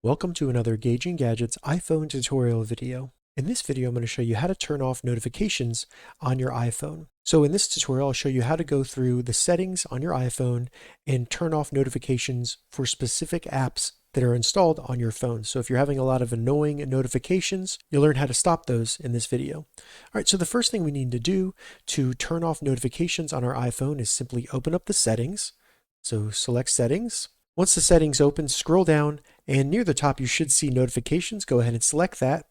Welcome to another Gauging Gadgets iPhone tutorial video. In this video, I'm going to show you how to turn off notifications on your iPhone. So in this tutorial, I'll show you how to go through the settings on your iPhone and turn off notifications for specific apps that are installed on your phone. So if you're having a lot of annoying notifications, you'll learn how to stop those in this video. All right, so the first thing we need to do to turn off notifications on our iPhone is simply open up the settings. So select settings. Once the settings open, scroll down, and near the top you should see notifications. Go ahead and select that.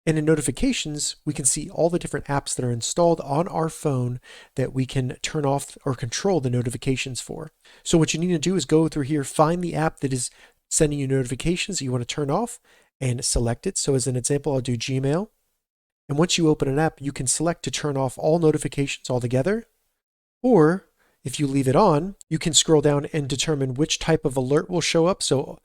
And in notifications, we can see all the different apps that are installed on our phone that we can turn off or control the notifications for. So what you need to do is go through here, find the app that is sending you notifications that you want to turn off, and select it. So as an example, I'll do Gmail. And once you open an app, you can select to turn off all notifications altogether, or if you leave it on, you can scroll down and determine which type of alert will show up. So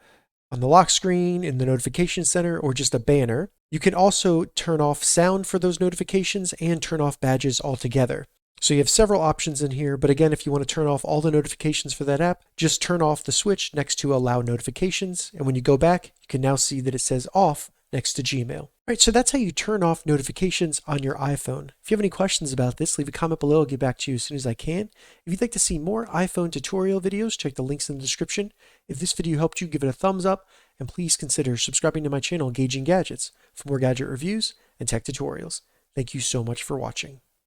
on the lock screen, in the notification center, or just a banner. You can also turn off sound for those notifications and turn off badges altogether. So you have several options in here, but again, if you want to turn off all the notifications for that app, just turn off the switch next to allow notifications. And when you go back, you can now see that it says off next to Gmail. All right, so that's how you turn off notifications on your iPhone. If you have any questions about this, leave a comment below. I'll get back to you as soon as I can. If you'd like to see more iPhone tutorial videos, check the links in the description. If this video helped you, give it a thumbs up, and please consider subscribing to my channel, Gauging Gadgets, for more gadget reviews and tech tutorials. Thank you so much for watching.